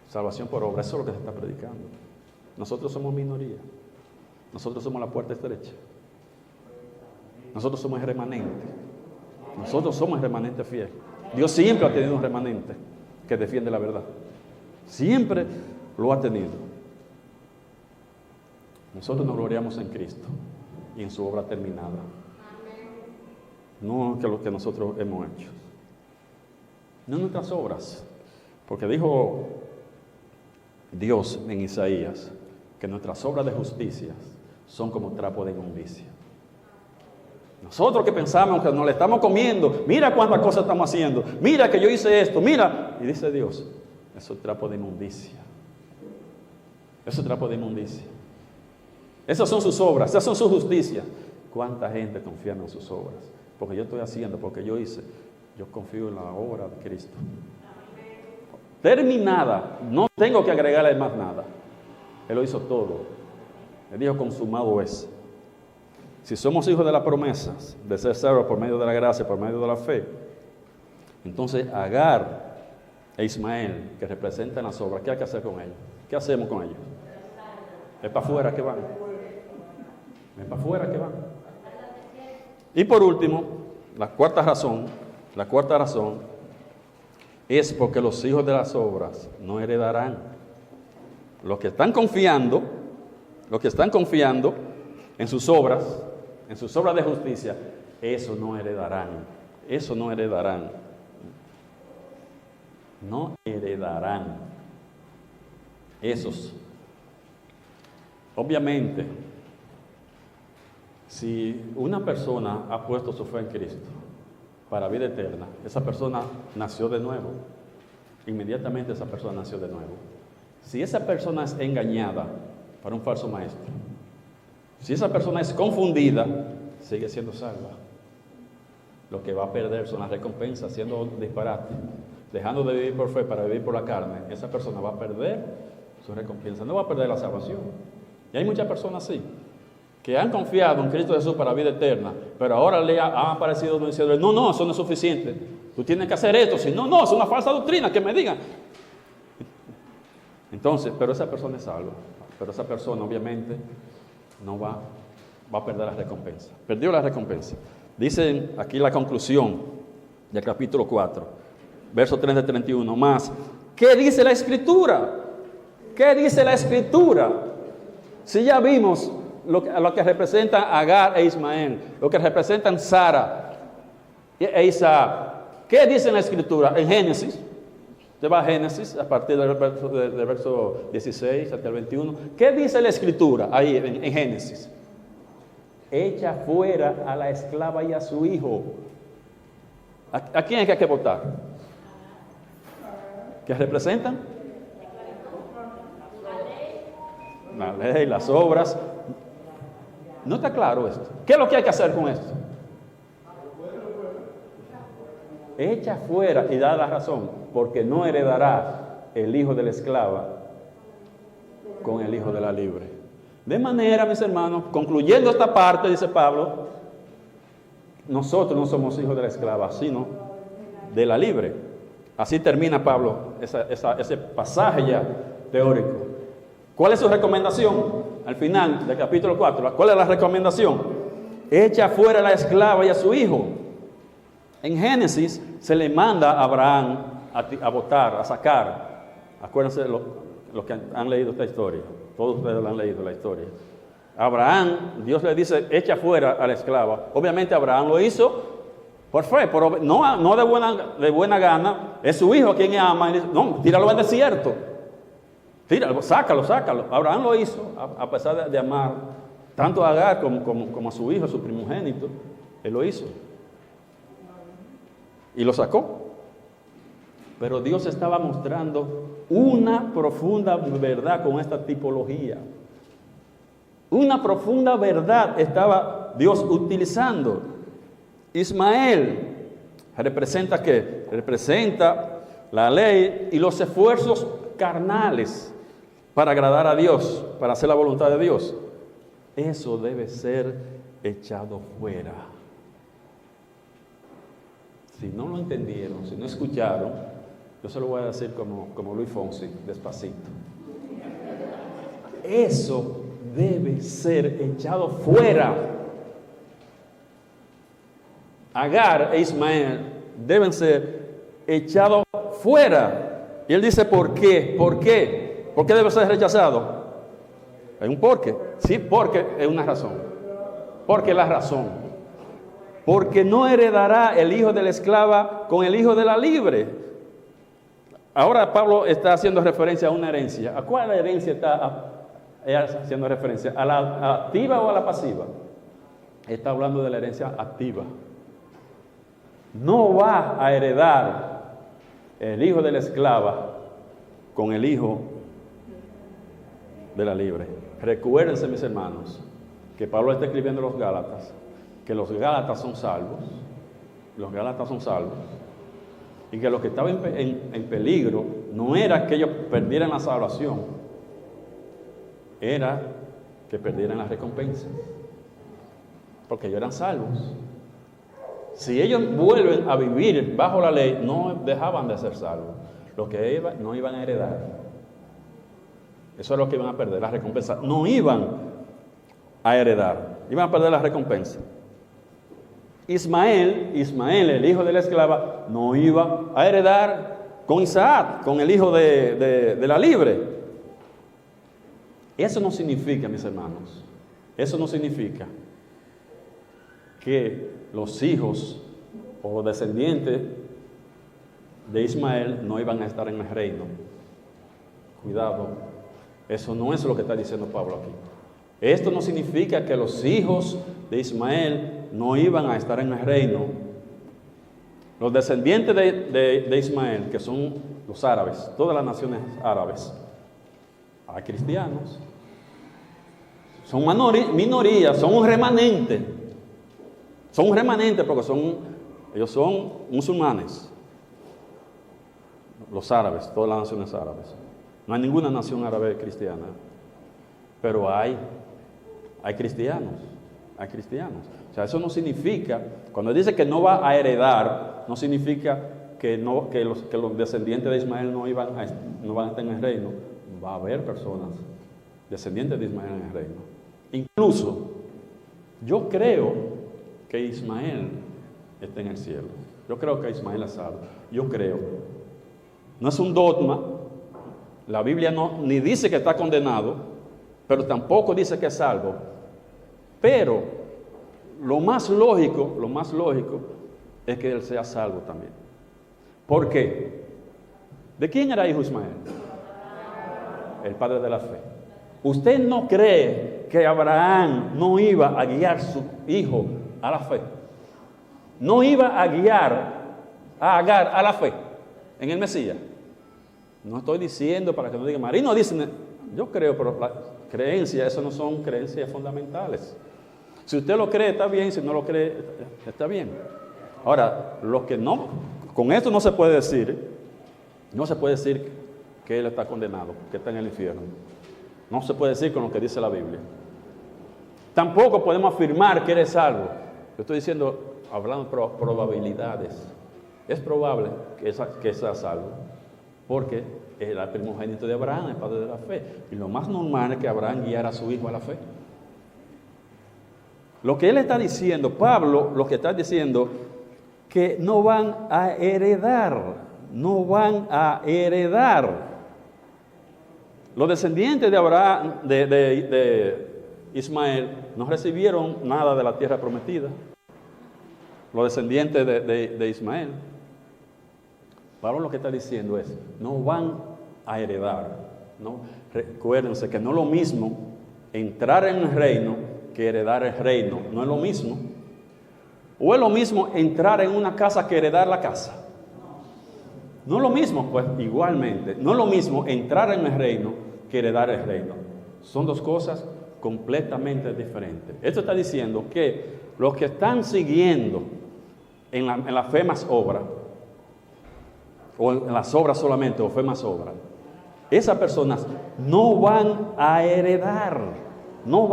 Salvación por obra, eso es lo que se está predicando. Nosotros somos minoría. Nosotros somos la puerta estrecha. Nosotros somos el remanente. Nosotros somos el remanente fiel. Dios siempre ha tenido un remanente que defiende la verdad. Siempre lo ha tenido. Nosotros nos gloriamos en Cristo y en su obra terminada. No que lo que nosotros hemos hecho. No nuestras obras. Porque dijo Dios en Isaías que nuestras obras de justicia son como trapo de inmundicia. Nosotros que pensamos que nos le estamos comiendo, mira cuántas cosas estamos haciendo, mira que yo hice esto, mira, y dice Dios, eso es trapo de inmundicia. Eso es trapo de inmundicia. Esas son sus obras, esas son sus justicias. ¿Cuánta gente confía en sus obras? Porque yo estoy haciendo, porque yo hice, yo confío en la obra de Cristo. Terminada, no tengo que agregarle más nada. Él lo hizo todo. Él dijo, consumado es. Si somos hijos de las promesas, de ser salvos por medio de la gracia, por medio de la fe, entonces Agar e Ismael, que representan las obras, ¿qué hay que hacer con ellos? ¿Qué hacemos con ellos? Es para afuera que van. Es para afuera que van. Y por último, la cuarta razón es porque los hijos de las obras no heredarán. Los que están confiando en sus obras de justicia, eso no heredarán. No heredarán. Esos. Obviamente, si una persona ha puesto su fe en Cristo para vida eterna, esa persona nació de nuevo. Inmediatamente esa persona nació de nuevo. Si esa persona es engañada por un falso maestro, si esa persona es confundida, sigue siendo salva. Lo que va a perder son las recompensas, haciendo disparate, dejando de vivir por fe para vivir por la carne. Esa persona va a perder su recompensa, no va a perder la salvación. Y hay muchas personas así, que han confiado en Cristo Jesús para vida eterna, pero ahora le ha aparecido un diciendo, no, eso no es suficiente. Tú tienes que hacer esto, si no, es una falsa doctrina, que me digan. Entonces, pero esa persona es salva. Pero esa persona obviamente no va a perder la recompensa. Perdió la recompensa. Dice aquí la conclusión del capítulo 4, verso 30 y 31. Más, ¿qué dice la Escritura? ¿Qué dice la Escritura? Si ya vimos lo que representan Agar e Ismael, lo que representan Sara e Isaac. ¿Qué dice la Escritura? En Génesis. Usted va a Génesis, a partir del verso 16 hasta el 21. ¿Qué dice la Escritura ahí en Génesis? Echa fuera a la esclava y a su hijo. ¿A quién es que hay que votar? ¿Qué representan? La ley, las obras. ¿No está claro esto? ¿Qué es lo que hay que hacer con esto? Echa fuera, y da la razón, porque no heredará el hijo de la esclava con el hijo de la libre. De manera, mis hermanos, concluyendo esta parte, dice Pablo, nosotros no somos hijos de la esclava, sino de la libre. Así termina Pablo ese pasaje ya teórico. ¿Cuál es su recomendación? Al final del capítulo 4, ¿cuál es la recomendación? Echa fuera a la esclava y a su hijo. En Génesis se le manda a Abraham a votar, a sacar. Acuérdense de los que han leído esta historia. Todos ustedes la han leído la historia. Abraham, Dios le dice, echa fuera a la esclava. Obviamente Abraham lo hizo por fe, no de buena gana. Es su hijo quien ama. Y dice, no, tíralo al desierto. Tíralo, sácalo. Abraham lo hizo a pesar de amar Tanto a Agar como a su hijo, a su primogénito, él lo hizo. Y lo sacó. Pero Dios estaba mostrando una profunda verdad con esta tipología. Una profunda verdad estaba Dios utilizando. Ismael representa ¿qué? Representa la ley y los esfuerzos carnales para agradar a Dios, para hacer la voluntad de Dios. Eso debe ser echado fuera. Si no lo entendieron, si no escucharon, yo se lo voy a decir como Luis Fonsi, despacito. Eso debe ser echado fuera. Agar e Ismael deben ser echados fuera. Y él dice, ¿por qué? ¿Por qué? ¿Por qué debe ser rechazado? Hay un porqué. Sí, porque es una razón. Porque es la razón. Porque no heredará el hijo de la esclava con el hijo de la libre. Ahora Pablo está haciendo referencia a una herencia. ¿A cuál herencia está haciendo referencia? ¿A la activa o a la pasiva? Está hablando de la herencia activa. No va a heredar el hijo de la esclava con el hijo de la libre. Recuérdense, mis hermanos, que Pablo está escribiendo a los Gálatas, que los Gálatas son salvos, los Gálatas son salvos, y que lo que estaba en peligro no era que ellos perdieran la salvación, era que perdieran la recompensa, porque ellos eran salvos. Si ellos vuelven a vivir bajo la ley, no dejaban de ser salvos. Lo que no iban a heredar. Eso es lo que iban a perder, la recompensa. No iban a heredar, iban a perder la recompensa. Ismael, el hijo de la esclava, no iba a heredar con Isaac, con el hijo de la libre. Eso no significa, mis hermanos, eso no significa que los hijos o los descendientes de Ismael no iban a estar en el reino. Cuidado, eso no es lo que está diciendo Pablo aquí. Esto no significa que los hijos de Ismael no iban a estar en el reino. Los descendientes de Ismael, que son los árabes, todas las naciones árabes, hay cristianos, son minorías, son un remanente. Son un remanente porque ellos son musulmanes. Los árabes, todas las naciones árabes. No hay ninguna nación árabe cristiana. Pero hay cristianos. Hay cristianos. O sea, eso no significa, cuando dice que no va a heredar, no significa que los descendientes de Ismael no van a estar en el reino. Va a haber personas, descendientes de Ismael en el reino. Incluso, yo creo que Ismael está en el cielo. Yo creo que Ismael es salvo. Yo creo. No es un dogma. La Biblia ni dice que está condenado, pero tampoco dice que es salvo. Pero lo más lógico es que él sea salvo también. ¿Por qué? ¿De quién era hijo Ismael? El padre de la fe. ¿Usted no cree que Abraham no iba a guiar a su hijo a la fe? No iba a guiar a Agar a la fe en el Mesías. No estoy diciendo para que no digan, Marino dice, yo creo, pero la creencia, eso no son creencias fundamentales. Si usted lo cree, está bien, si no lo cree, está bien. Ahora, lo que no, con esto no se puede decir que él está condenado, que está en el infierno. No se puede decir con lo que dice la Biblia. Tampoco podemos afirmar que eres salvo. Yo estoy diciendo, hablando de probabilidades. Es probable que sea salvo, porque era el primogénito de Abraham, el padre de la fe. Y lo más normal es que Abraham guiara a su hijo a la fe. Lo que él está diciendo, Pablo, lo que está diciendo, que no van a heredar. Los descendientes de Abraham, de Ismael, no recibieron nada de la tierra prometida. Los descendientes de Ismael. Pablo lo que está diciendo es, no van a heredar. ¿No? Recuérdense que no es lo mismo entrar en el reino que heredar el reino. No es lo mismo. ¿O es lo mismo entrar en una casa que heredar la casa? No es lo mismo, pues igualmente. No es lo mismo entrar en el reino que heredar el reino. Son dos cosas completamente diferentes. Esto está diciendo que los que están siguiendo en la fe más obra, o en las obras solamente, o fe más obra, esas personas no van a heredar, no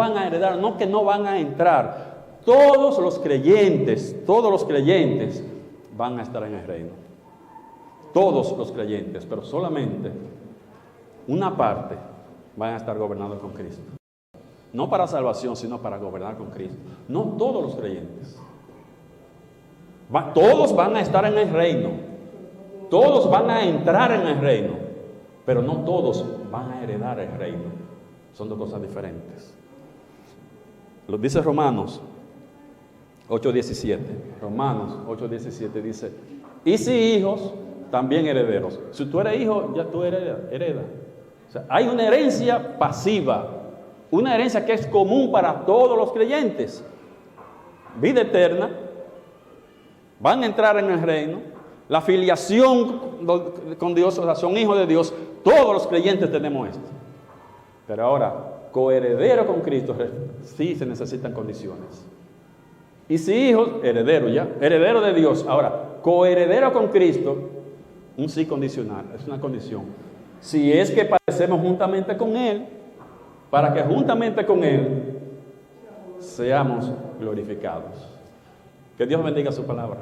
que no van a entrar. Todos los creyentes van a estar en el reino. Todos los creyentes, pero solamente una parte van a estar gobernados con Cristo. No para salvación, sino para gobernar con Cristo. No todos los creyentes. Todos van a estar en el reino. Todos van a entrar en el reino. Pero no todos van a heredar el reino. Son dos cosas diferentes. Lo dice Romanos 8:17. Romanos 8:17 dice: y si hijos, también herederos. Si tú eres hijo, ya tú heredas. O sea, hay una herencia pasiva, una herencia que es común para todos los creyentes. Vida eterna, van a entrar en el reino, la filiación con Dios, o sea, son hijos de Dios. Todos los creyentes tenemos esto. Pero ahora, coheredero con Cristo, sí se necesitan condiciones. Y si hijos, heredero ya, heredero de Dios. Ahora, coheredero con Cristo, un sí condicional, es una condición. Si es que padecemos juntamente con Él, para que juntamente con Él seamos glorificados. Que Dios bendiga su palabra.